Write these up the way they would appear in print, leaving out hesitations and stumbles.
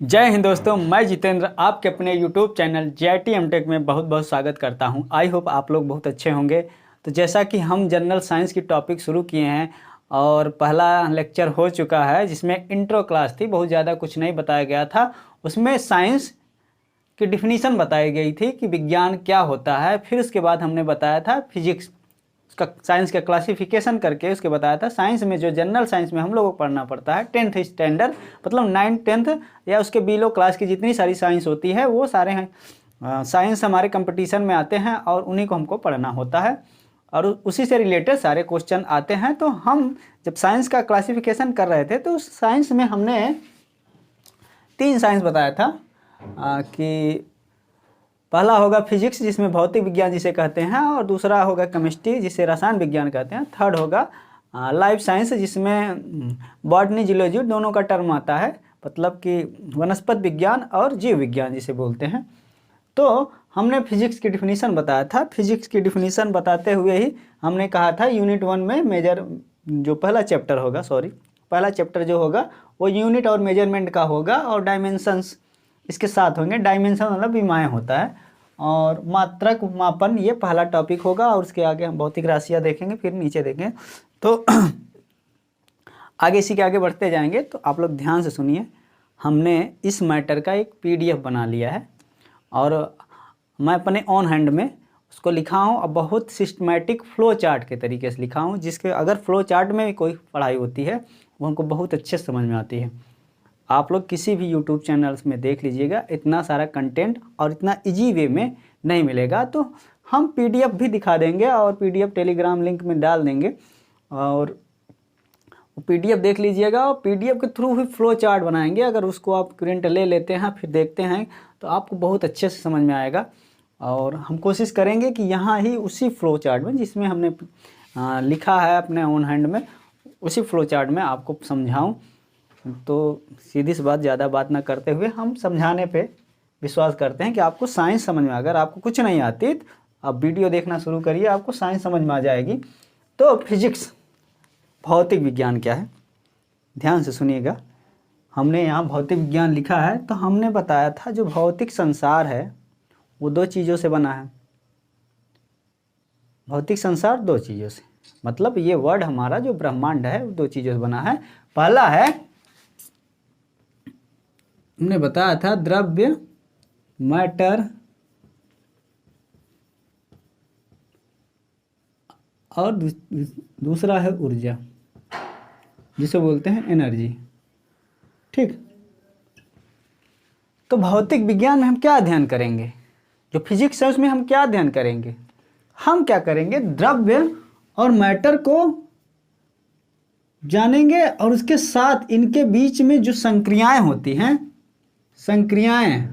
जय हिंद दोस्तों, मैं जितेंद्र आपके अपने YouTube चैनल JIT M.Tech में बहुत बहुत स्वागत करता हूं। आई होप आप लोग बहुत अच्छे होंगे। तो जैसा कि हम जनरल साइंस की टॉपिक शुरू किए हैं और पहला लेक्चर हो चुका है जिसमें इंट्रो क्लास थी, बहुत ज़्यादा कुछ नहीं बताया गया था। उसमें साइंस की डिफिनीशन बताई गई थी कि विज्ञान क्या होता है। फिर उसके बाद हमने बताया था फिजिक्स का, साइंस का क्लासिफिकेशन करके उसके बताया था साइंस में जो जनरल साइंस में हम लोगों को पढ़ना पड़ता है 10th स्टैंडर्ड, मतलब 9th 10th या उसके बिलो क्लास की जितनी सारी साइंस होती है वो सारे हैं साइंस हमारे कंपटीशन में आते हैं और उन्हीं को हमको पढ़ना होता है और उसी से रिलेटेड सारे क्वेश्चन आते हैं। तो हम जब साइंस का क्लासिफिकेशन कर रहे थे तो उस साइंस में हमने 3 साइंस बताया था कि पहला होगा फिजिक्स जिसमें भौतिक विज्ञान जिसे कहते हैं, और दूसरा होगा केमिस्ट्री जिसे रसायन विज्ञान कहते हैं, थर्ड होगा लाइफ साइंस जिसमें बॉटनी जियोलॉजी दोनों का टर्म आता है, मतलब कि वनस्पति विज्ञान और जीव विज्ञान जिसे बोलते हैं। तो हमने फिजिक्स की डिफिनीशन बताया था। फिजिक्स की डिफिनीशन बताते हुए ही हमने कहा था यूनिट 1 में मेजर जो पहला चैप्टर जो होगा वो यूनिट और मेजरमेंट का होगा और डायमेंशंस इसके साथ होंगे। डायमेंशन मतलब विमाएँ होता है और मात्रक मापन ये पहला टॉपिक होगा और उसके आगे हम भौतिक राशियाँ देखेंगे, फिर नीचे देखेंगे। तो आगे इसी के आगे बढ़ते जाएंगे। तो आप लोग ध्यान से सुनिए, हमने इस मैटर का एक PDF बना लिया है और मैं अपने ऑन हैंड में उसको लिखा हूँ और बहुत सिस्टमेटिक फ्लो चार्ट के तरीके से लिखा हूँ, जिसके अगर फ्लो चार्ट में भी कोई पढ़ाई होती है वो हमको बहुत अच्छे से समझ में आती है। आप लोग किसी भी YouTube चैनल्स में देख लीजिएगा, इतना सारा कंटेंट और इतना इजी वे में नहीं मिलेगा। तो हम PDF भी दिखा देंगे और PDF टेलीग्राम लिंक में डाल देंगे और PDF देख लीजिएगा और PDF के थ्रू भी फ्लो चार्ट बनाएंगे। अगर उसको आप प्रिंट ले लेते हैं फिर देखते हैं तो आपको बहुत अच्छे से समझ में आएगा। और हम कोशिश करेंगे कि यहाँ ही उसी फ्लो चार्ट में जिसमें हमने लिखा है अपने ऑन हैंड में, उसी फ्लो चार्ट में आपको समझाऊँ। तो सीधी सी बात, ज़्यादा बात ना करते हुए हम समझाने पे विश्वास करते हैं कि आपको साइंस समझ में। अगर आपको कुछ नहीं आती तो आप वीडियो देखना शुरू करिए, आपको साइंस समझ में आ जाएगी। तो फिजिक्स भौतिक विज्ञान क्या है, ध्यान से सुनिएगा। हमने यहाँ भौतिक विज्ञान लिखा है तो हमने बताया था जो भौतिक संसार है वो 2 चीज़ों से बना है। भौतिक संसार 2 चीज़ों से, मतलब ये वर्ड हमारा जो ब्रह्मांड है वो 2 चीज़ों से बना है। पहला है, हमने बताया था द्रव्य मैटर और दूसरा है ऊर्जा जिसे बोलते हैं एनर्जी। ठीक, तो भौतिक विज्ञान में हम क्या अध्ययन करेंगे, जो फिजिक्स है उसमें हम क्या अध्ययन करेंगे, हम क्या करेंगे, द्रव्य और मैटर को जानेंगे और उसके साथ इनके बीच में जो संक्रियाएं होती हैं, संक्रियाएं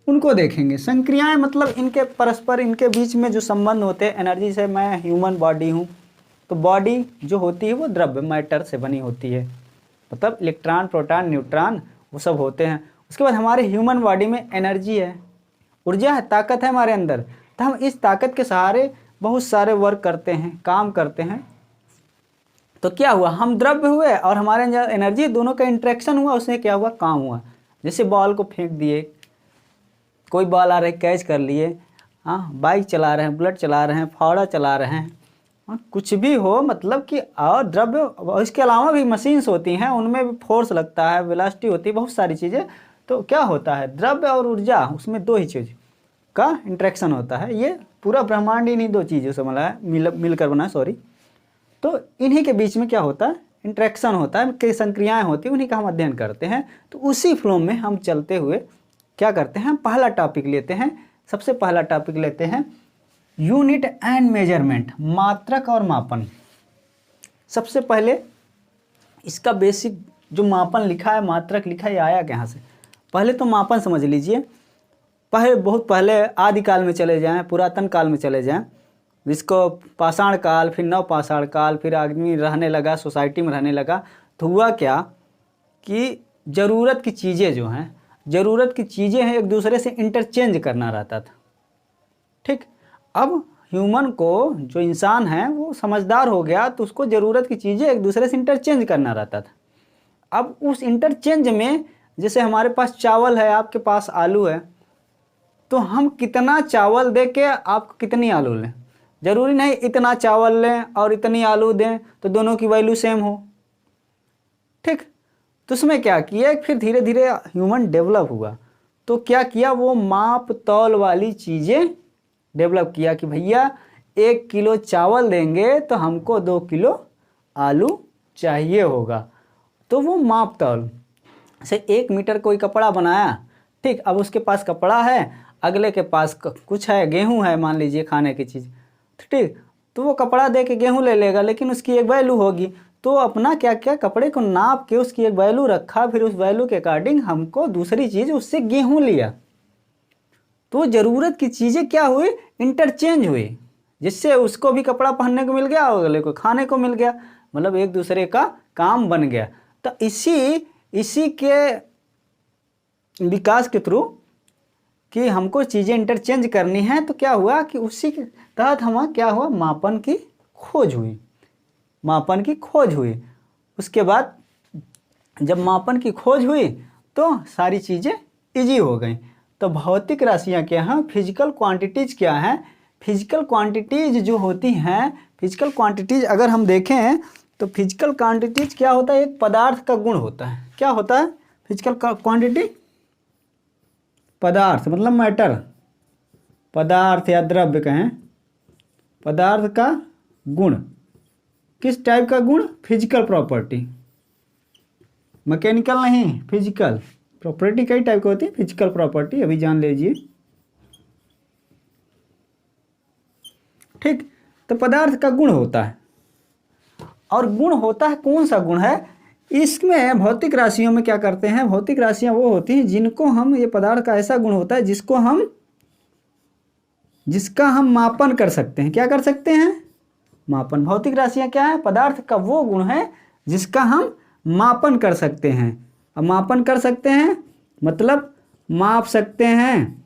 उनको देखेंगे। संक्रियाएं मतलब इनके परस्पर इनके बीच में जो संबंध होते हैं। एनर्जी से मैं ह्यूमन बॉडी हूँ तो बॉडी जो होती है वो द्रव्य मैटर से बनी होती है, मतलब इलेक्ट्रॉन प्रोटॉन न्यूट्रॉन वो सब होते हैं। उसके बाद हमारे ह्यूमन बॉडी में एनर्जी है, ऊर्जा है, ताकत है हमारे अंदर। तो हम इस ताकत के सहारे बहुत सारे वर्क करते हैं, काम करते हैं। तो क्या हुआ, हम द्रव्य हुए और हमारे अंदर एनर्जी, दोनों का इंट्रैक्शन हुआ, उससे क्या हुआ, काम हुआ। जैसे बॉल को फेंक दिए, कोई बॉल आ रहा है कैच कर लिए, हाँ, बाइक चला रहे हैं, बुलेट चला रहे हैं, फावड़ा चला रहे हैं, हाँ, कुछ भी हो, मतलब कि और द्रव्य। इसके अलावा भी मशीन्स होती हैं, उनमें भी फोर्स लगता है, वेलोसिटी होती है, बहुत सारी चीज़ें। तो क्या होता है, द्रव्य और ऊर्जा, उसमें 2 ही चीज़ का इंट्रैक्शन होता है। ये पूरा ब्रह्मांड इन्हीं 2 चीज़ों से मिला है, मिलकर बना है, तो इन्हीं के बीच में क्या होता है, इंट्रैक्शन होता है, कई संक्रियाएं होती हैं, उन्हीं का हम अध्ययन करते हैं। तो उसी फ्लो में हम चलते हुए क्या करते हैं, पहला टॉपिक लेते हैं। सबसे पहला टॉपिक लेते हैं यूनिट एंड मेजरमेंट, मात्रक और मापन। सबसे पहले इसका बेसिक जो मापन लिखा है, मात्रक लिखा है, ये आया कहाँ से। पहले तो मापन समझ लीजिए। बहुत पहले आदिकाल में चले जाएं, पुरातन काल में चले जाएं, जिसको पाषाण काल, फिर नवपाषाण काल, फिर आदमी रहने लगा, सोसाइटी में रहने लगा। तो हुआ क्या कि ज़रूरत की चीज़ें हैं एक दूसरे से इंटरचेंज करना रहता था। ठीक, अब ह्यूमन को, जो इंसान है वो समझदार हो गया तो उसको ज़रूरत की चीज़ें एक दूसरे से इंटरचेंज करना रहता था। अब उस इंटरचेंज में जैसे हमारे पास चावल है, आपके पास आलू है, तो हम कितना चावल दे के आप कितनी आलू लें, ज़रूरी नहीं इतना चावल लें और इतनी आलू दें तो दोनों की वैल्यू सेम हो। ठीक, तो उसमें क्या किया, फिर धीरे धीरे ह्यूमन डेवलप हुआ तो क्या किया, वो माप तौल वाली चीज़ें डेवलप किया कि भैया 1 किलो चावल देंगे तो हमको 2 किलो आलू चाहिए होगा। तो वो माप तौल से 1 मीटर कोई कपड़ा बनाया। ठीक, अब उसके पास कपड़ा है, अगले के पास कुछ है, गेहूं है मान लीजिए खाने की चीज़, ठीक, तो वो कपड़ा दे के गेहूं ले लेगा, लेकिन उसकी एक वैल्यू होगी। तो अपना क्या क्या कपड़े को नाप के उसकी एक वैल्यू रखा, फिर उस वैल्यू के अकॉर्डिंग हमको दूसरी चीज़ उससे गेहूं लिया। तो ज़रूरत की चीज़ें क्या हुई, इंटरचेंज हुई, जिससे उसको भी कपड़ा पहनने को मिल गया और अगले को खाने को मिल गया, मतलब एक दूसरे का काम बन गया। तो इसी के विकास के थ्रू कि हमको चीज़ें इंटरचेंज करनी है, तो क्या हुआ कि उसी के तहत हम क्या हुआ, मापन की खोज हुई, मापन की खोज हुई। उसके बाद जब मापन की खोज हुई तो सारी चीज़ें इजी हो गई। तो भौतिक राशियाँ क्या हैं, फिजिकल क्वांटिटीज़ क्या हैं, फिजिकल क्वांटिटीज़ जो होती हैं, फिजिकल क्वांटिटीज़ अगर हम देखें तो फिजिकल क्वांटिटीज़ क्या होता है, एक पदार्थ का गुण होता है। क्या होता है फिजिकल क्वांटिटी, पदार्थ मतलब मैटर, पदार्थ या द्रव्य कहें, पदार्थ का गुण, किस टाइप का गुण, फिजिकल प्रॉपर्टी, मैकेनिकल नहीं, फिजिकल प्रॉपर्टी कई टाइप की होती है, फिजिकल प्रॉपर्टी अभी जान लीजिए। ठीक, तो पदार्थ का गुण होता है, और गुण होता है, कौन सा गुण है, इसमें भौतिक राशियों में क्या करते हैं, भौतिक राशियां वो होती हैं जिनको हम, ये पदार्थ का ऐसा गुण होता है जिसका हम मापन कर सकते हैं। क्या कर सकते हैं, मापन। भौतिक राशियां क्या है, पदार्थ का वो गुण है जिसका हम मापन कर सकते हैं। अब मापन कर सकते हैं मतलब माप सकते हैं,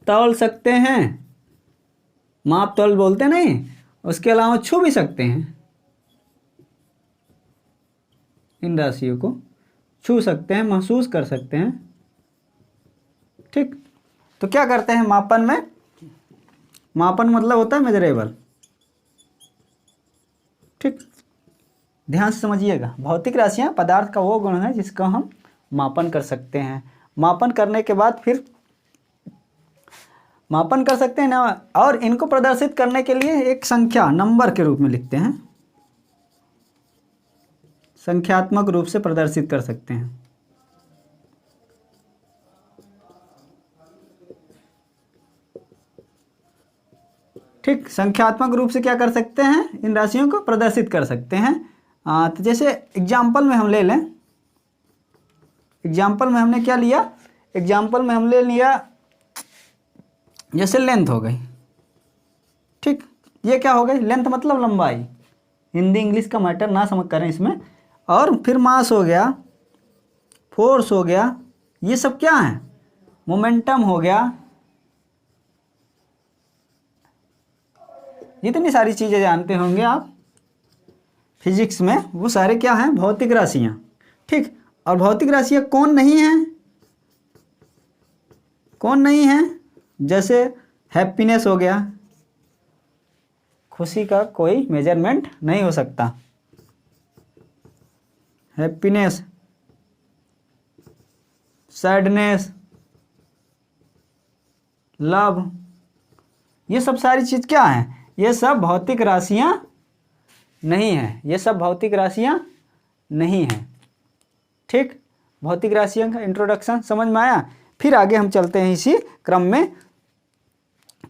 तौल सकते हैं, माप तौल बोलते नहीं, उसके अलावा छू भी सकते हैं, इन राशियों को छू सकते हैं, महसूस कर सकते हैं। ठीक, तो क्या करते हैं मापन में, मापन मतलब होता है मेजरेबल। ठीक, ध्यान से समझिएगा, भौतिक राशियां पदार्थ का वो गुण है जिसका हम मापन कर सकते हैं। मापन करने के बाद फिर मापन कर सकते हैं ना, और इनको प्रदर्शित करने के लिए एक संख्या, नंबर के रूप में लिखते हैं, संख्यात्मक रूप से प्रदर्शित कर सकते हैं। ठीक, संख्यात्मक रूप से क्या कर सकते हैं, इन राशियों को प्रदर्शित कर सकते हैं। तो जैसे एग्जाम्पल में हम ले लें, एग्जाम्पल में हमने क्या लिया, एग्जाम्पल में हमने लिया जैसे लेंथ हो गई। ठीक, ये क्या हो गई, लेंथ मतलब लंबाई, हिंदी इंग्लिश का मैटर ना समझ करें इसमें। और फिर मास हो गया, फोर्स हो गया, ये सब क्या है, मोमेंटम हो गया, जितनी सारी चीज़ें जानते होंगे आप फिजिक्स में, वो सारे क्या हैं, भौतिक राशियाँ। ठीक, और भौतिक राशियाँ कौन नहीं हैं, कौन नहीं हैं, जैसे हैप्पीनेस हो गया, खुशी का कोई मेजरमेंट नहीं हो सकता, हैप्पीनेस, सैडनेस, लव, ये सब सारी चीज़ क्या हैं, ये सब भौतिक राशियाँ नहीं हैं, ये सब भौतिक राशियाँ नहीं हैं। ठीक, भौतिक राशियों का इंट्रोडक्शन समझ में आया। फिर आगे हम चलते हैं इसी क्रम में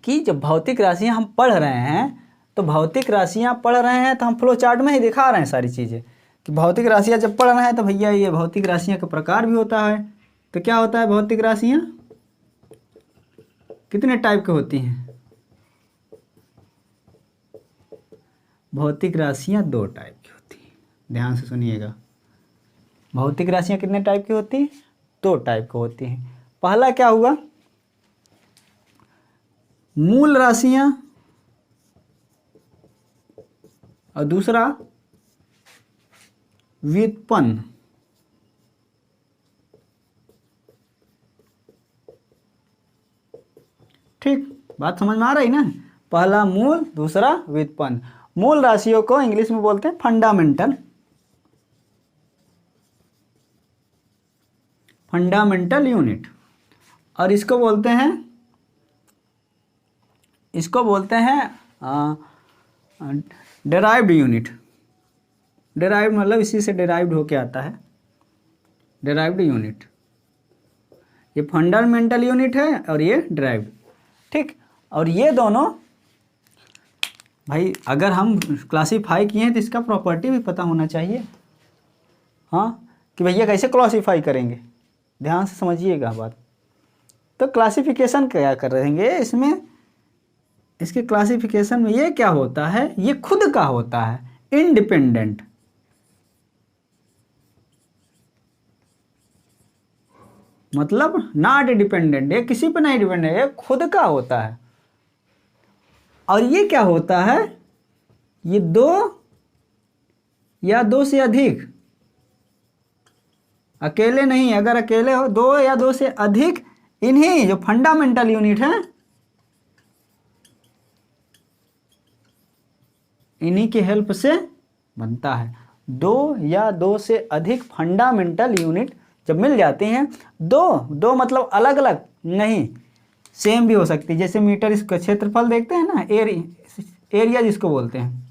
कि जब भौतिक राशियाँ हम पढ़ रहे हैं, तो भौतिक राशियाँ पढ़ रहे हैं तो हम फ्लो चार्ट में ही दिखा रहे हैं सारी चीज़ें कि भौतिक राशियाँ जब पढ़ रहे हैं तो भैया ये भौतिक राशियाँ का प्रकार भी होता है। तो क्या होता है, भौतिक राशियाँ कितने टाइप की होती हैं, भौतिक राशियाँ 2 टाइप की होती हैं, ध्यान से सुनिएगा। भौतिक राशियाँ कितने टाइप की होती हैं, 2 टाइप की होती हैं। पहला क्या हुआ, मूल राशियाँ और दूसरा व्युत्पन्न। ठीक, बात समझ में आ रही ना। पहला मूल, दूसरा व्युत्पन्न। मूल राशियों को इंग्लिश में बोलते हैं फंडामेंटल, फंडामेंटल यूनिट। और इसको बोलते हैं डेराइव्ड यूनिट। डेराइव्ड मतलब इसी से डेराइव्ड होके आता है, डेराइव्ड यूनिट। ये फंडामेंटल यूनिट है और ये डेराइव्ड। ठीक, और ये दोनों भाई अगर हम क्लासीफाई किए हैं तो इसका प्रॉपर्टी भी पता होना चाहिए। हाँ, कि भैया कैसे क्लासीफाई करेंगे, ध्यान से समझिएगा बात। तो क्लासिफिकेशन क्या कर रहेंगे इसमें, इसके क्लासिफिकेशन में ये क्या होता है, ये खुद का होता है इंडिपेंडेंट। मतलब नॉट डिपेंडेंट, ये किसी पर नहीं डिपेंडेंट, ये खुद का होता है। और ये क्या होता है, ये दो या दो से अधिक, अकेले नहीं, अगर अकेले हो दो या दो से अधिक, इन्हीं जो फंडामेंटल यूनिट है इन्हीं की हेल्प से बनता है। दो या दो से अधिक फंडामेंटल यूनिट जब मिल जाते हैं, दो मतलब अलग अलग नहीं, सेम भी हो सकती है। जैसे मीटर, इसका क्षेत्रफल देखते हैं ना, एरिया जिसको बोलते हैं,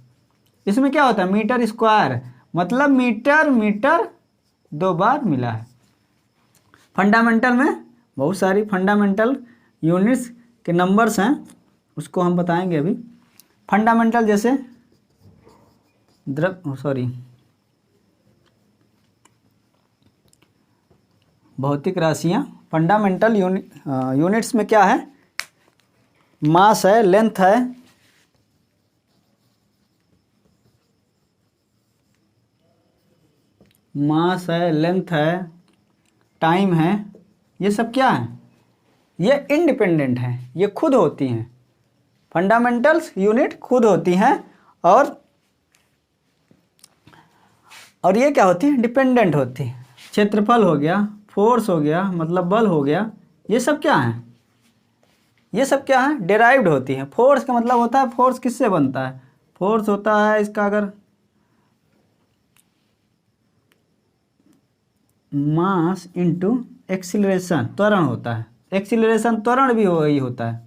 इसमें क्या होता है मीटर स्क्वायर, मतलब मीटर दो बार मिला है। फंडामेंटल में बहुत सारी फंडामेंटल यूनिट्स के नंबर्स हैं, उसको हम बताएंगे अभी। फंडामेंटल जैसे भौतिक राशियाँ। फंडामेंटल यूनिट्स में क्या है, मास है, लेंथ है, मास है, लेंथ है, टाइम है, ये सब क्या है, ये इंडिपेंडेंट है, ये खुद होती हैं। फंडामेंटल्स यूनिट खुद होती हैं और ये क्या होती है, डिपेंडेंट होती है। क्षेत्रफल हो गया, फोर्स हो गया, मतलब बल हो गया, ये सब क्या है, ये सब क्या है, डेराइव्ड होती है। फोर्स का मतलब होता है, फोर्स किससे बनता है, फोर्स होता है इसका अगर मास इनटू एक्सीलरेशन, त्वरण होता है। एक्सीलरेशन त्वरण भी वही होता है।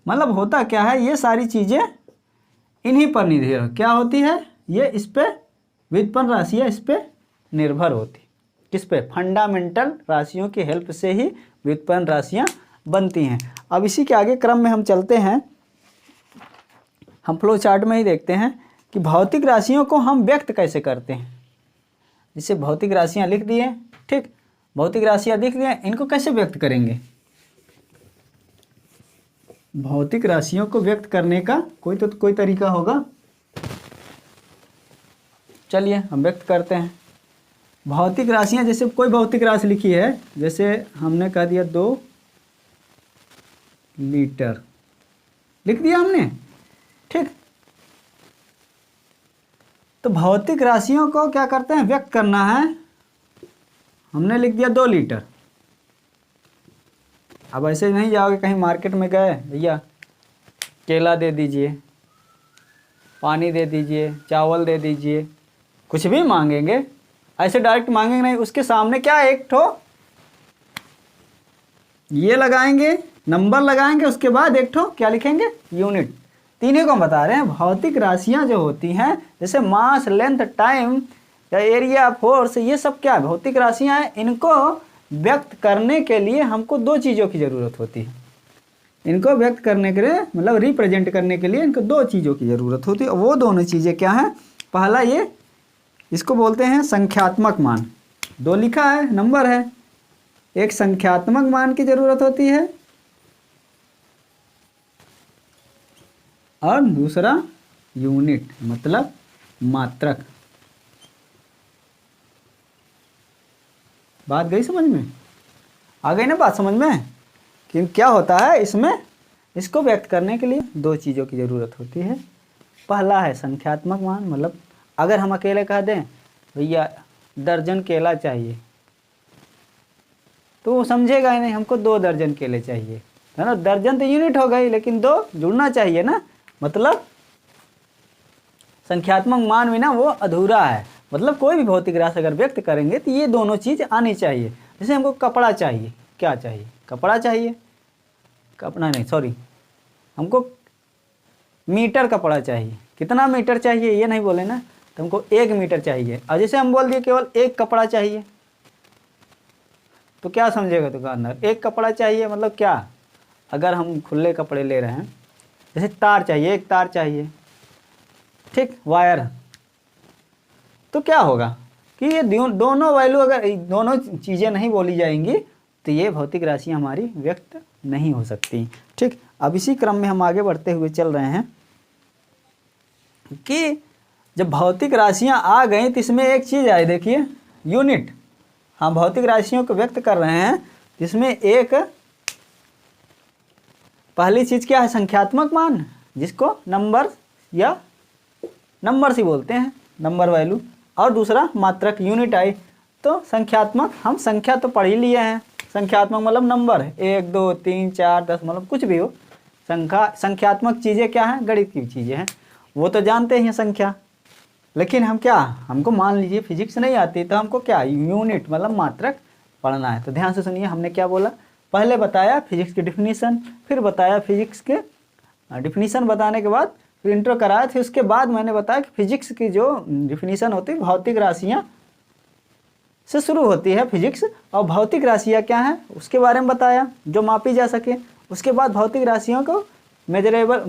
मतलब होता क्या है, ये सारी चीज़ें इन्हीं पर निर्भर क्या होती है, ये इस पे व्युत्पन्न राशियाँ इस पे निर्भर होती। किस पे, फंडामेंटल राशियों की हेल्प से ही व्युत्पन्न राशियाँ बनती हैं। अब इसी के आगे क्रम में हम चलते हैं, हम फ्लो चार्ट में ही देखते हैं कि भौतिक राशियों को हम व्यक्त कैसे करते हैं। जैसे भौतिक राशियाँ लिख दिए, ठीक, भौतिक राशियाँ लिख दिए, इनको कैसे व्यक्त करेंगे। भौतिक राशियों को व्यक्त करने का कोई तरीका होगा, चलिए हम व्यक्त करते हैं। भौतिक राशियाँ, जैसे कोई भौतिक राशि लिखी है, जैसे हमने कह दिया 2 लीटर, लिख दिया हमने, ठीक। तो भौतिक राशियों को क्या करते हैं, व्यक्त करना है। हमने लिख दिया 2 लीटर। अब ऐसे नहीं जाओगे कहीं मार्केट में गए, भैया केला दे दीजिए, पानी दे दीजिए, चावल दे दीजिए, कुछ भी मांगेंगे, ऐसे डायरेक्ट मांगेंगे नहीं। उसके सामने क्या है, एक ठो ये लगाएंगे, नंबर लगाएंगे, उसके बाद एक ठो क्या लिखेंगे, यूनिट। तीनों को हम बता रहे हैं। भौतिक राशियां जो होती हैं, जैसे मास, लेंथ, टाइम या एरिया, फोर्स, ये सब क्या है, भौतिक राशियां हैं। इनको व्यक्त करने के लिए हमको 2 चीज़ों की ज़रूरत होती है। इनको व्यक्त करने के लिए, मतलब रिप्रेजेंट करने के लिए इनको 2 चीज़ों की ज़रूरत होती है। वो दोनों चीज़ें क्या हैं, पहला ये, इसको बोलते हैं संख्यात्मक मान। 2 लिखा है, नंबर है, एक संख्यात्मक मान की ज़रूरत होती है और दूसरा यूनिट, मतलब मात्रक। बात गई समझ में, आ गई ना बात समझ में, कि क्या होता है इसमें। इसको व्यक्त करने के लिए 2 चीज़ों की ज़रूरत होती है। पहला है संख्यात्मक मान, मतलब अगर हम अकेले कह दें भैया दर्जन केला चाहिए तो वो समझेगा ही नहीं, हमको 2 दर्जन केले चाहिए, है ना। दर्जन तो यूनिट हो गई, लेकिन 2 जुड़ना चाहिए ना, मतलब संख्यात्मक मान भी ना वो अधूरा है। मतलब कोई भी भौतिक राशि अगर व्यक्त करेंगे तो ये दोनों चीज़ आनी चाहिए। जैसे हमको कपड़ा चाहिए, क्या चाहिए, कपड़ा चाहिए, कपड़ा नहीं सॉरी, हमको मीटर कपड़ा चाहिए, कितना मीटर चाहिए ये नहीं बोले ना, तो हमको 1 मीटर चाहिए। और जैसे हम बोल दिए केवल 1 कपड़ा चाहिए तो क्या समझेगा दुकानदार, 1 कपड़ा चाहिए मतलब क्या, अगर हम खुले कपड़े ले रहे हैं, जैसे तार चाहिए, 1 तार चाहिए, ठीक, वायर, तो क्या होगा कि ये दोनों वैल्यू अगर दोनों चीज़ें नहीं बोली जाएंगी तो ये भौतिक राशियाँ हमारी व्यक्त नहीं हो सकती, ठीक। अब इसी क्रम में हम आगे बढ़ते हुए चल रहे हैं कि जब भौतिक राशियाँ आ गई तो इसमें एक चीज़ आई, देखिए यूनिट। हम भौतिक राशियों को व्यक्त कर रहे हैं, इसमें एक पहली चीज़ क्या है, संख्यात्मक मान, जिसको नंबर या नंबर से बोलते हैं, नंबर वैल्यू, और दूसरा मात्रक यूनिट आई। तो संख्यात्मक, हम संख्या तो पढ़ ही लिए हैं, संख्यात्मक मतलब नंबर, 1 2 3 4 10 मतलब कुछ भी हो, संख्यात्मक चीज़ें क्या हैं, गणित की चीज़ें हैं, वो तो जानते हैं संख्या। लेकिन हम क्या, हमको मान लीजिए फिजिक्स नहीं आती तो हमको क्या यूनिट मतलब मात्रक पढ़ना है। तो ध्यान से सुनिए, हमने क्या बोला, पहले बताया फिजिक्स की डिफिनीसन, फिर बताया फिजिक्स के डिफिनीसन बताने के बाद फिर इंट्रो कराया, फिर उसके बाद मैंने बताया कि फिजिक्स की जो डिफिनीसन होती है भौतिक राशियाँ से शुरू होती है फिजिक्स, और भौतिक राशियाँ क्या हैं उसके बारे में बताया जो मापी जा सके। उसके बाद भौतिक राशियों को मेजरेबल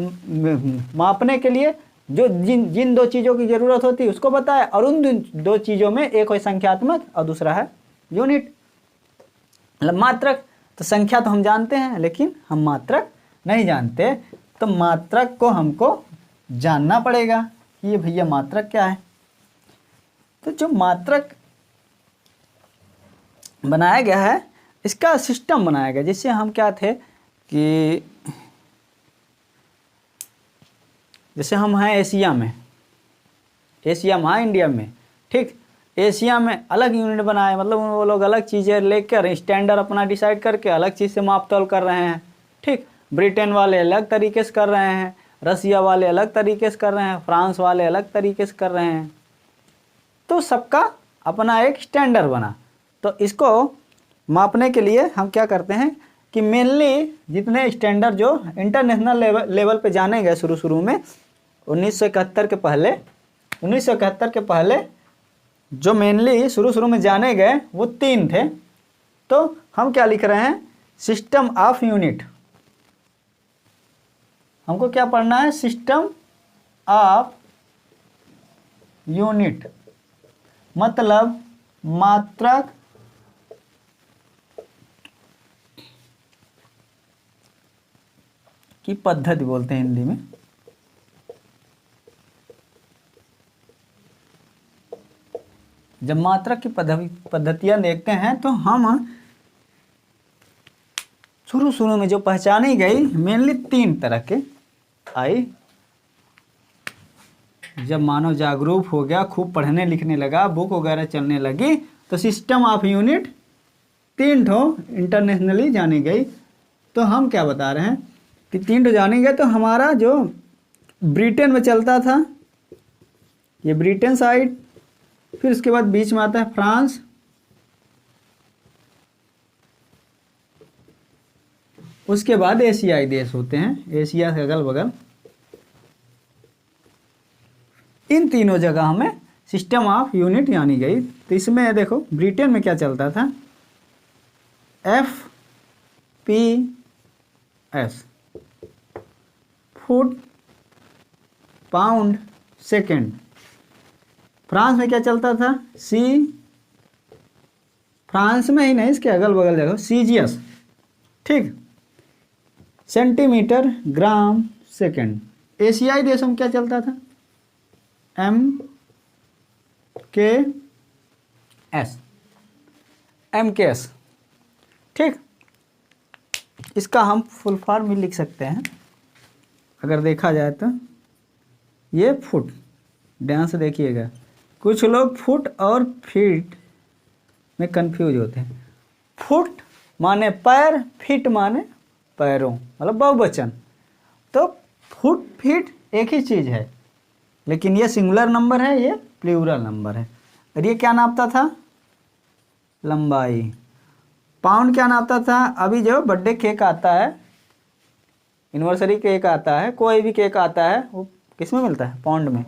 मापने के लिए जो जिन 2 चीज़ों की ज़रूरत होती है उसको बताया, और उन 2 चीज़ों में एक है संख्यात्मक और दूसरा है यूनिट मतलब मात्रक। तो संख्या तो हम जानते हैं लेकिन हम मात्रक नहीं जानते, तो मात्रक को हमको जानना पड़ेगा कि ये भैया मात्रक क्या है। तो जो मात्रक बनाया गया है इसका सिस्टम बनाया गया, जिससे हम क्या थे कि जैसे हम हैं एशिया में हाँ इंडिया में, ठीक, एशिया में अलग यूनिट बनाए, मतलब वो लोग अलग चीज़ें लेकर स्टैंडर्ड अपना डिसाइड करके अलग चीज़ से माप तौल कर रहे हैं, ठीक। ब्रिटेन वाले अलग तरीके से कर रहे हैं, रसिया वाले अलग तरीके से कर रहे हैं, फ्रांस वाले अलग तरीके से कर रहे हैं, तो सबका अपना एक स्टैंडर्ड बना। तो इसको मापने के लिए हम क्या करते हैं कि मेनली जितने स्टैंडर्ड जो इंटरनेशनल लेवल पे जाने गए शुरू में 1971 के पहले जो मेनली शुरू में जाने गए वो 3 थे। तो हम क्या लिख रहे हैं, सिस्टम ऑफ यूनिट, हमको क्या पढ़ना है, सिस्टम ऑफ यूनिट मतलब मात्रक की पद्धति बोलते हैं हिंदी में। जब मात्रक की पद्धतियां देखते हैं तो हम शुरू में जो पहचानी गई मेनली 3 तरह के आई। जब मानव जागरूक हो गया, खूब पढ़ने लिखने लगा, बुक वगैरह चलने लगी, तो सिस्टम ऑफ यूनिट 3 ठो इंटरनेशनली जानी गई। तो हम क्या बता रहे हैं कि 3 ठो जानी गई। तो हमारा जो ब्रिटेन में चलता था, ये ब्रिटेन साइड, फिर उसके बाद बीच में आता है फ्रांस, उसके बाद एशियाई देश होते हैं, एशिया से अगल बगल। इन तीनों जगह हमें सिस्टम ऑफ यूनिट जानी गई। तो इसमें देखो ब्रिटेन में क्या चलता था, FPS foot pound second. France में क्या चलता था, फ्रांस में ही नहीं इसके अगल बगल जगह CGS, ठीक, सेंटीमीटर ग्राम सेकेंड। एशियाई देशों में क्या चलता था, MKS, ठीक। इसका हम फुल फॉर्म भी लिख सकते हैं अगर देखा जाए तो, ये फुट। ध्यान से देखिएगा, कुछ लोग फुट और फीट में कंफ्यूज होते हैं। फुट माने पैर, फीट माने पैरों, मतलब बहुवचन। तो फुट फीट एक ही चीज़ है, लेकिन ये सिंगुलर नंबर है, ये प्लूरल नंबर है। और ये क्या नापता था? लंबाई। पाउंड क्या नापता था? अभी जो बर्थडे केक आता है, एनिवर्सरी केक आता है, कोई भी केक आता है, वो किस में मिलता है? पाउंड में।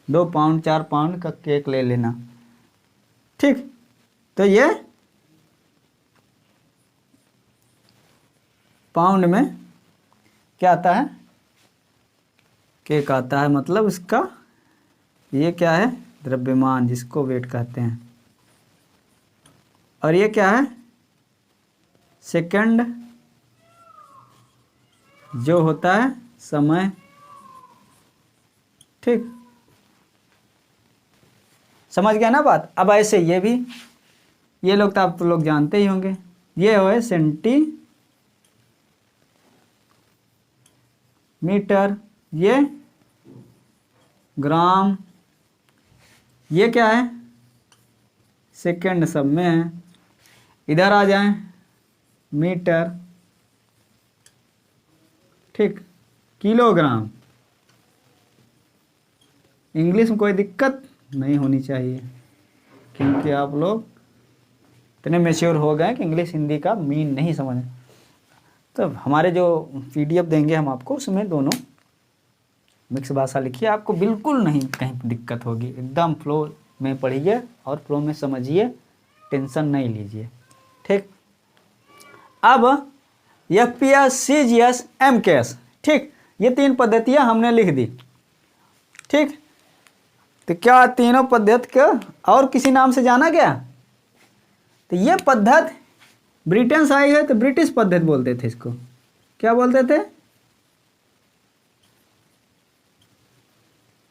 2 पाउंड 4 पाउंड का केक ले लेना, ठीक। तो ये पाउंड में क्या आता है? केक आता है, मतलब इसका ये क्या है? द्रव्यमान, जिसको वेट कहते हैं। और ये क्या है? सेकंड, जो होता है समय, ठीक। समझ गया ना बात? अब ऐसे ये भी, ये लोग तो आप तो लोग जानते ही होंगे। ये हो सेंटीमीटर, ये ग्राम, ये क्या है? सेकंड सब में है। इधर आ जाएं, मीटर, ठीक। किलोग्राम, इंग्लिश में कोई दिक्कत नहीं होनी चाहिए, क्योंकि आप लोग इतने मैच्योर हो गए कि इंग्लिश हिंदी का मीन नहीं समझ। तो हमारे जो PDF देंगे हम आपको, उसमें दोनों मिक्स भाषा लिखिए, आपको बिल्कुल नहीं कहीं दिक्कत होगी। एकदम फ्लो में पढ़िए और फ्लो में समझिए, टेंशन नहीं लीजिए, ठीक। अब FPS, CGS, MKS, ठीक। ये 3 पद्धतियाँ हमने लिख दी, ठीक। तो क्या तीनों पद्धति का और किसी नाम से जाना गया? तो ये पद्धति ब्रिटेन से आई है, तो ब्रिटिश पद्धति बोलते थे इसको। क्या बोलते थे?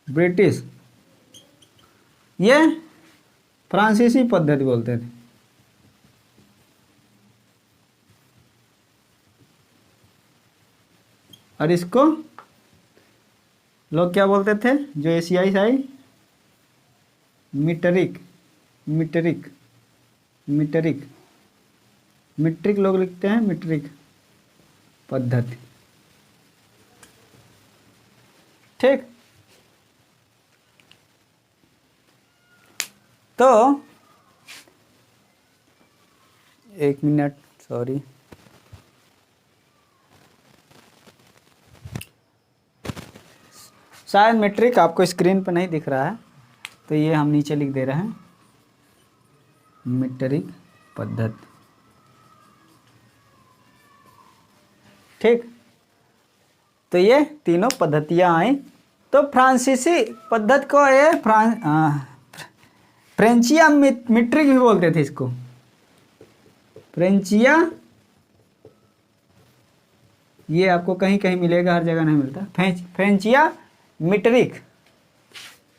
ब्रिटिश। ये फ्रांसीसी पद्धति बोलते थे। और इसको लोग क्या बोलते थे, जो एशियाई से आई? मीटरिक, मीटरिक, मीटरिक, मीट्रिक लोग लिखते हैं, मीट्रिक पद्धति, ठीक। तो 1 मिनट, सॉरी। शायद मीट्रिक आपको स्क्रीन पर नहीं दिख रहा है, तो ये हम नीचे लिख दे रहे हैं, मीट्रिक पद्धति, ठीक। तो ये तीनों पद्धतियां आई। तो फ्रांसीसी पद्धति को ये फ्रेंचिया मीट्रिक भी बोलते थे इसको। फ्रेंचिया, ये आपको कहीं कहीं मिलेगा, हर जगह नहीं मिलता। फ्रेंचिया मीटरिक,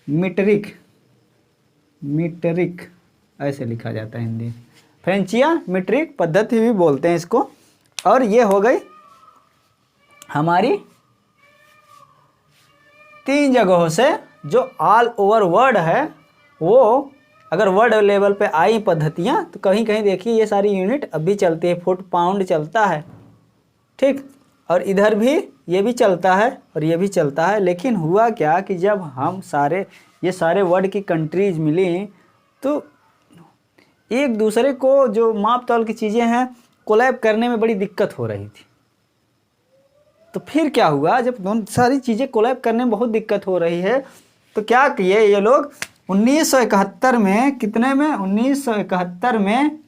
मीटरिक, मीटरिक ऐसे लिखा जाता है हिंदी। फ्रेंचिया मीट्रिक पद्धति भी बोलते हैं इसको। और ये हो गई हमारी 3 जगहों से, जो ऑल ओवर वर्ल्ड है, वो अगर वर्ल्ड लेवल पे आई पद्धतियाँ, तो कहीं कहीं देखिए ये सारी यूनिट अभी चलती है। फुट पाउंड चलता है, ठीक। और इधर भी ये भी चलता है और ये भी चलता है। लेकिन हुआ क्या कि जब हम ये सारे वर्ल्ड की कंट्रीज मिली, तो एक दूसरे को जो माप तौल की चीज़ें हैं, कोलैब करने में बड़ी दिक्कत हो रही थी। तो फिर क्या हुआ, जब दोनों सारी चीज़ें कोलैब करने में बहुत दिक्कत हो रही है, तो क्या किए ये लोग 1971 में, कितने में? 1971 में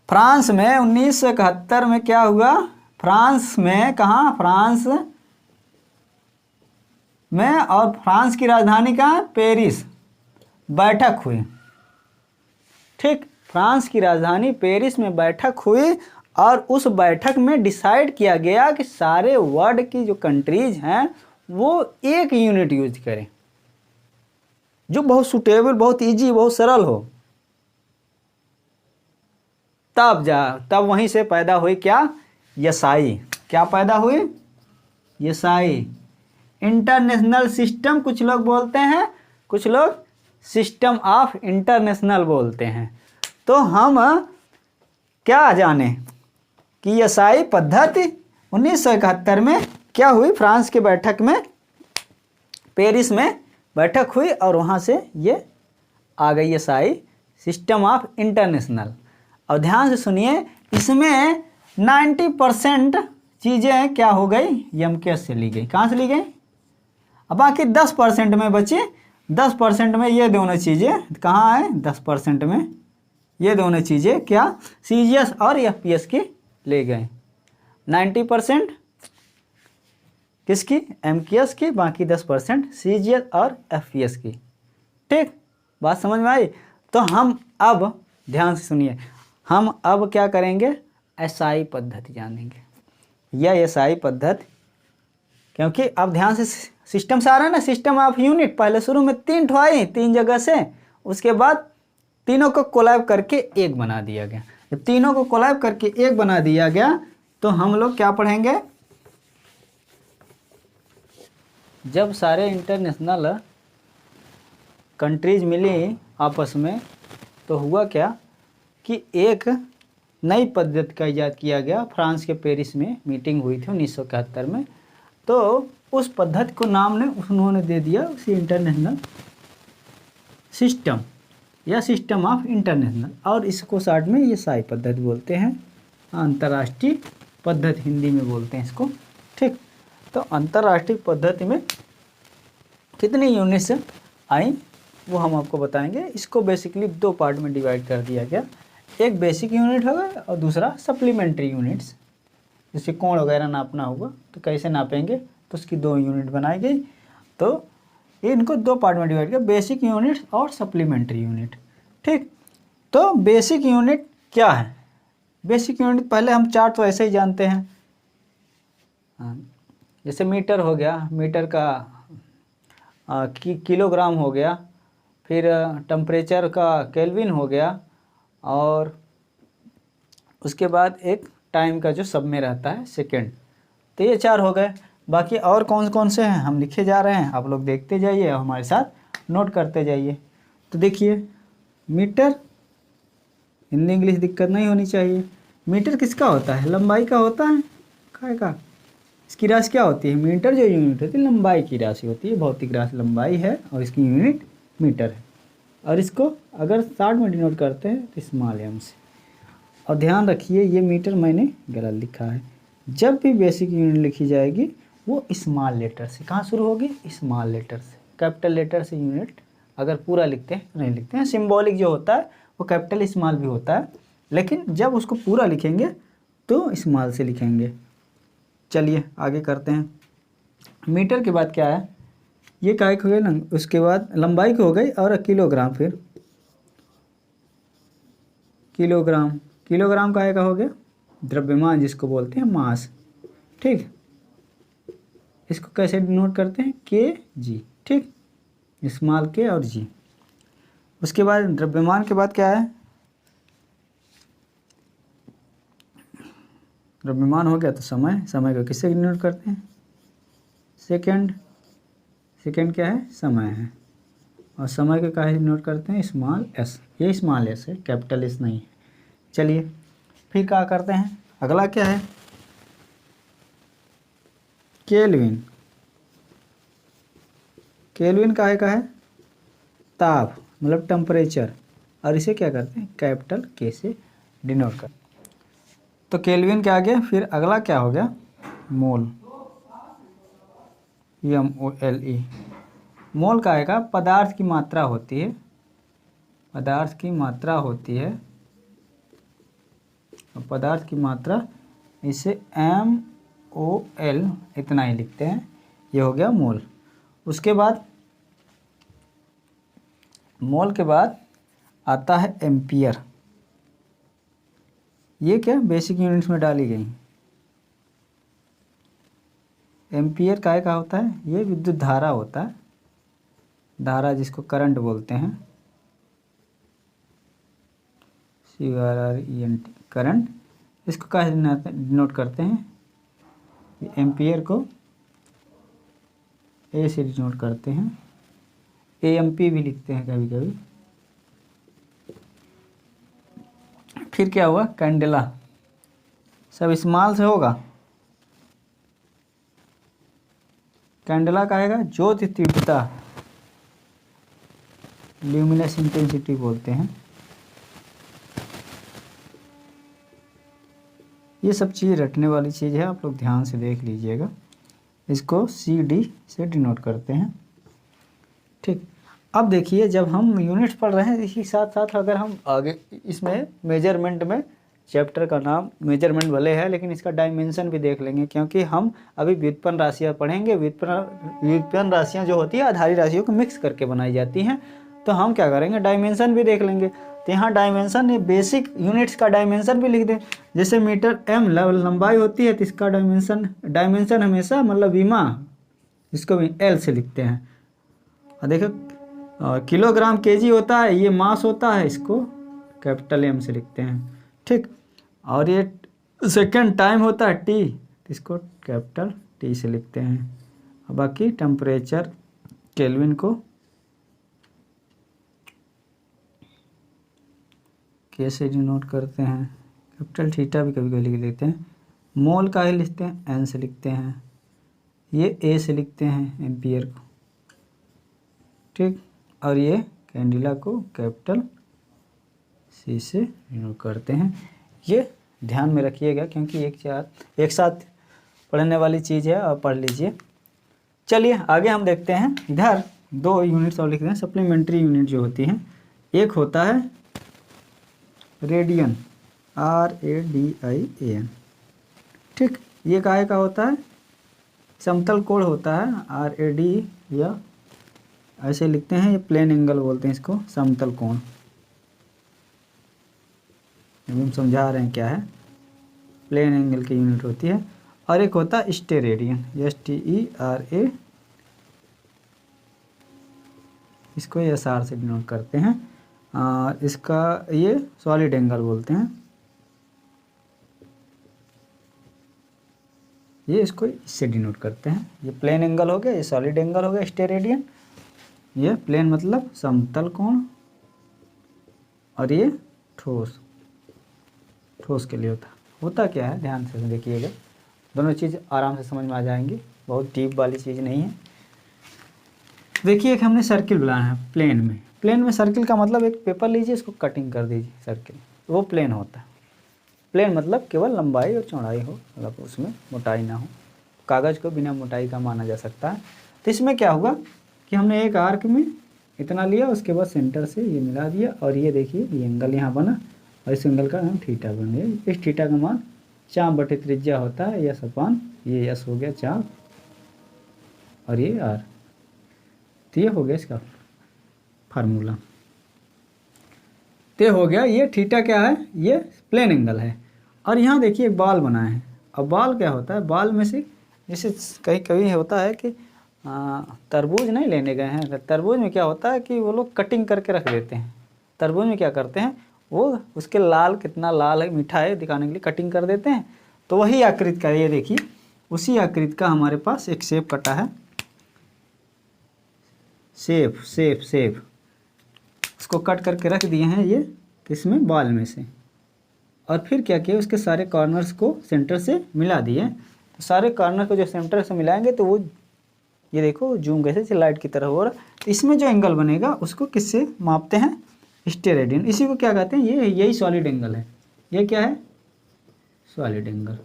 फ्रांस में। 1971 में क्या हुआ? फ्रांस में, कहाँ? फ्रांस में। और फ्रांस की राजधानी कहाँ है? पेरिस। बैठक हुई, ठीक। फ्रांस की राजधानी पेरिस में बैठक हुई, और उस बैठक में डिसाइड किया गया कि सारे वर्ल्ड की जो कंट्रीज हैं, वो एक यूनिट यूज करें, जो बहुत सुटेबल, बहुत इजी, बहुत सरल हो। तब वहीं से पैदा हुई क्या? यसाई। क्या पैदा हुई? यसाई। इंटरनेशनल सिस्टम कुछ लोग बोलते हैं, कुछ लोग सिस्टम ऑफ इंटरनेशनल बोलते हैं। तो हम क्या जाने कि एसआई पद्धति 1971 में क्या हुई, फ्रांस के बैठक में, पेरिस में बैठक हुई और वहाँ से ये आ गई एसआई सिस्टम ऑफ इंटरनेशनल। और ध्यान से सुनिए, इसमें 90% चीज़ें क्या हो गई, एमकेएस से ली गई। कहाँ से ली गई? अब बाकी 10% में बची, 10% में ये दोनों चीज़ें कहाँ है, 10% में ये दोनों चीज़ें क्या, सीजीएस और एफपीएस की ले गए। 90% किसकी, एमकेएस की, बाकी 10% सीजीएस और एफपीएस की। ठीक, बात समझ में आई? तो हम अब ध्यान से सुनिए, हम अब क्या करेंगे, एसआई पद्धति जानेंगे। यह एसआई पद्धति, क्योंकि अब ध्यान से सिस्टम से आ रहा है ना, सिस्टम ऑफ यूनिट। पहले शुरू में 3 ठो आई, 3 जगह से, उसके बाद तीनों को कोलैब करके एक बना दिया गया। जब तीनों को कोलैब करके एक बना दिया गया तो हम लोग क्या पढ़ेंगे, जब सारे इंटरनेशनल कंट्रीज मिली आपस में तो हुआ क्या कि एक नई पद्धति का इजाद किया गया। फ्रांस के पेरिस में मीटिंग हुई थी 1971 में। तो उस पद्धति को नाम ने उन्होंने दे दिया उसी इंटरनेशनल सिस्टम या सिस्टम ऑफ इंटरनेशनल, और इसको शॉर्ट में ये एसआई पद्धति बोलते हैं, अंतर्राष्ट्रीय पद्धति हिंदी में बोलते हैं इसको। ठीक, तो अंतर्राष्ट्रीय पद्धति में कितनी यूनिट्स आई वो हम आपको बताएंगे। इसको बेसिकली 2 पार्ट में डिवाइड कर दिया गया, एक बेसिक यूनिट होगा और दूसरा सप्लीमेंट्री यूनिट्स। जैसे कोण वगैरह नापना होगा तो कैसे नापेंगे, तो उसकी 2 यूनिट बनाई गई। तो इनको 2 पार्ट में डिवाइड किया, बेसिक यूनिट और सप्लीमेंट्री यूनिट। ठीक, तो बेसिक यूनिट क्या है, बेसिक यूनिट पहले हम चार्ट तो ऐसे ही जानते हैं। जैसे मीटर हो गया, मीटर का किलोग्राम हो गया, फिर टेम्परेचर का केल्विन हो गया, और उसके बाद एक टाइम का जो सब में रहता है सेकेंड। तो ये 4 हो गए। बाकी और कौन कौन से हैं हम लिखे जा रहे हैं, आप लोग देखते जाइए और हमारे साथ नोट करते जाइए। तो देखिए, मीटर, हिंदी इंग्लिश दिक्कत नहीं होनी चाहिए। मीटर किसका होता है, लंबाई का होता है, काय का, इसकी राशि क्या होती है, मीटर जो यूनिट होती है लंबाई की राशि होती है, भौतिक राशि लंबाई है और इसकी यूनिट मीटर है। और इसको अगर शॉर्ट में डिनोट करते हैं तो स्मॉल एम से। और ध्यान रखिए, ये मीटर मैंने गलत लिखा है। जब भी बेसिक यूनिट लिखी जाएगी वो स्मॉल लेटर से, कहाँ शुरू होगी, स्मॉल लेटर से। कैपिटल लेटर से यूनिट अगर पूरा लिखते हैं तो नहीं लिखते हैं। सिंबॉलिक जो होता है वो कैपिटल स्मॉल भी होता है, लेकिन जब उसको पूरा लिखेंगे तो स्मॉल से लिखेंगे। चलिए आगे करते हैं। मीटर के बाद क्या है, ये काय हो गया ना, उसके बाद लंबाई की हो गई, और किलोग्राम, फिर किलोग्राम, किलोग्राम काय का हो गया, द्रव्यमान जिसको बोलते हैं मास। ठीक, इसको कैसे डिनोट करते हैं, के जी। ठीक, स्मॉल के और जी। उसके बाद द्रव्यमान के बाद क्या है, द्रव्यमान हो गया तो समय, समय को किससे डिनोट करते हैं, सेकेंड, सेकेंड क्या है, समय है, और समय को काहे डिनोट करते हैं, स्मॉल एस। ये स्मॉल एस है, कैपिटल एस नहीं है। चलिए फिर क्या करते हैं, अगला क्या है, केल्विन। केल्विन काहे का है, ताप, मतलब टेम्परेचर, और इसे क्या करते हैं, कैपिटल के से डिनोट कर। तो केल्विन के आगे फिर अगला क्या हो गया, मोल, MOLE। मोल का आएगा, पदार्थ की मात्रा होती है, पदार्थ की मात्रा होती है, पदार्थ की मात्रा, इसे MOL इतना ही लिखते हैं, ये हो गया मोल। उसके बाद मोल के बाद आता है एम्पियर। ये क्या बेसिक यूनिट्स में डाली गई। एम्पियर काय का होता है, ये विद्युत धारा होता है, धारा जिसको करंट बोलते हैं, CURRENT, करंट। इसको कैसे डिनोट करते हैं, एम्पियर को ए से डिनोट करते हैं, AMP भी लिखते हैं कभी कभी। फिर क्या हुआ, कैंडेला, सब स्मॉल से होगा। कैंडेला का आएगा ज्योति तीव्रता, ल्यूमिनस इंटेंसिटी बोलते हैं। ये सब चीज़ रटने वाली चीज़ है, आप लोग ध्यान से देख लीजिएगा। इसको CD से डिनोट करते हैं, ठीक। अब देखिए, जब हम यूनिट्स पढ़ रहे हैं, इसी साथ साथ अगर हम आगे इसमें मेजरमेंट में, चैप्टर का नाम मेजरमेंट भले है लेकिन इसका डायमेंशन भी देख लेंगे, क्योंकि हम अभी व्युत्पन्न राशियाँ पढ़ेंगे। व्युत्पन्न राशियाँ जो होती है आधारी राशियों को मिक्स करके बनाई जाती हैं, तो हम क्या करेंगे, डायमेंशन भी देख लेंगे। तो यहाँ डायमेंशन, ये बेसिक यूनिट्स का डायमेंशन भी लिख दें। जैसे मीटर M लंबाई होती है, तो इसका डायमेंशन हमेशा मतलब विमा, इसको भी L से लिखते हैं। और देखो किलोग्राम kg होता है, ये मास होता है, इसको कैपिटल M से लिखते हैं, ठीक। और ये सेकेंड टाइम होता है T, इसको कैपिटल T से लिखते हैं। और बाकी टेम्परेचर केल्विन को K से डिनोट करते हैं, कैपिटल थीटा भी कभी कभी लिख लेते हैं। मोल का ही लिखते हैं, N से लिखते हैं। ये A से लिखते हैं, एम्पियर को, ठीक। और ये कैंडिला को कैपिटल C से डिनोट करते हैं। ये ध्यान में रखिएगा, क्योंकि एक साथ पढ़ने वाली चीज़ है, और पढ़ लीजिए। चलिए आगे हम देखते हैं। इधर 2 यूनिट्स और लिख रहे हैं, सप्लीमेंट्री यूनिट जो होती हैं। एक होता है रेडियन, RADIAN, ठीक। ये काय का होता है, समतल कोण होता है, RAD, या ऐसे लिखते हैं, ये प्लेन एंगल बोलते हैं इसको, समतल कोण। अभी हम समझा रहे हैं क्या है, प्लेन एंगल की यूनिट होती है। और एक होता है स्टेरेडियन, STERA, इसको SR से डिनोट करते हैं। इसका ये सॉलिड एंगल बोलते हैं, ये इसको इससे डिनोट करते हैं। ये प्लेन एंगल हो गया, ये सॉलिड एंगल हो गया स्टेरेडियन। ये प्लेन मतलब समतल कोण, और ये ठोस के लिए होता क्या है, ध्यान से देखिएगा। दोनों चीज़ आराम से समझ में आ जाएंगी, बहुत डीप वाली चीज़ नहीं है। देखिए, एक हमने सर्किल बनाया है प्लेन में सर्किल का मतलब, एक पेपर लीजिए, इसको कटिंग कर दीजिए, सर्किल वो प्लेन होता है। प्लेन मतलब केवल लंबाई और चौड़ाई हो, मतलब उसमें मोटाई ना हो। कागज़ को बिना मोटाई का माना जा सकता है। तो इसमें क्या हुआ कि हमने एक आर्क में इतना लिया, उसके बाद सेंटर से ये मिला दिया, और ये देखिए ये एंगल यहाँ बना, और इस एंगल का नाम थीटा बन गया। इस थीटा का मान चाप बटे त्रिज्या होता है, यस अपान, ये यस हो गया चाप, और ये R। तो ये हो गया इसका फार्मूला। तो हो गया, ये थीटा क्या है, ये प्लेन एंगल है। और यहाँ देखिए एक बाल बना है। अब बाल क्या होता है, बाल में से जैसे कहीं कभी होता है कि तरबूज नहीं लेने गए हैं, तरबूज में क्या होता है कि वो लोग कटिंग करके रख देते हैं। तरबूज में क्या करते हैं, वो उसके लाल कितना लाल है, मीठा है दिखाने के लिए कटिंग कर देते हैं। तो वही आकृति का, ये देखिए उसी आकृति का हमारे पास एक शेप कटा है, शेप उसको कट करके रख दिए हैं ये इसमें बाल में से। और फिर क्या किया, उसके सारे कॉर्नर्स को सेंटर से मिला दिए। तो सारे कॉर्नर को जो सेंटर से मिलाएंगे, तो वो ये देखो जूम कैसे लाइट की तरह हो रहा। तो इसमें जो एंगल बनेगा उसको किससे मापते हैं, स्टेरेडियन। इसी को क्या कहते हैं, यही सॉलिड एंगल है। ये क्या है, सॉलिड एंगल,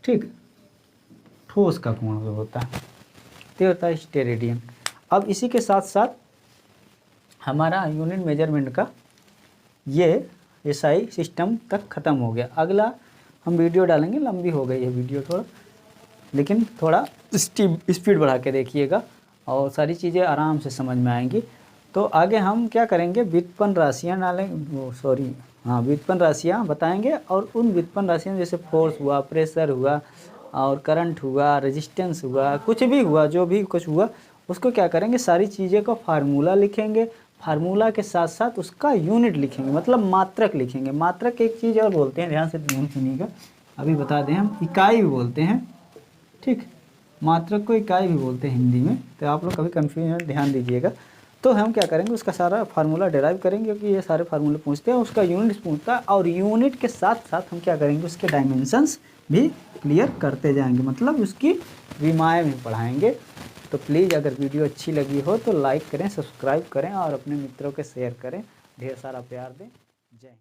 ठीक। ठोस का कोण होता है, तो होता है स्टेरेडियन। अब इसी के साथ साथ हमारा यूनिट मेजरमेंट का ये SI सिस्टम तक ख़त्म हो गया। अगला हम वीडियो डालेंगे, लंबी हो गई है वीडियो थोड़ा, लेकिन थोड़ा स्पीड बढ़ा के देखिएगा और सारी चीज़ें आराम से समझ में आएंगी। तो आगे हम क्या करेंगे, व्युत्पन्न राशियाँ व्युत्पन्न राशियाँ बताएंगे। और उन व्युत्पन्न राशियाँ जैसे फोर्स हुआ, प्रेशर हुआ, और करंट हुआ, रेजिस्टेंस हुआ, कुछ भी हुआ, जो भी कुछ हुआ, उसको क्या करेंगे, सारी चीज़ें का फार्मूला लिखेंगे। फार्मूला के साथ साथ उसका यूनिट लिखेंगे, मतलब मात्रक लिखेंगे। मात्रक एक चीज़ और बोलते हैं, ध्यान से सुनिएगा, अभी बता दें, हम इकाई भी बोलते हैं, ठीक। मात्रक को इकाई भी बोलते हैं हिंदी में, तो आप लोग कभी कन्फ्यूजन ध्यान दीजिएगा। तो हम क्या करेंगे, उसका सारा फार्मूला डिराइव करेंगे, क्योंकि ये सारे फार्मूले पूछते हैं, उसका यूनिट पूछता है, और यूनिट के साथ साथ हम क्या करेंगे, उसके डायमेंशंस भी क्लियर करते जाएंगे, मतलब उसकी विमाएँ भी पढ़ाएंगे। तो प्लीज़ अगर वीडियो अच्छी लगी हो तो लाइक करें, सब्सक्राइब करें और अपने मित्रों के शेयर करें। ढेर सारा प्यार दें। जय हिंद।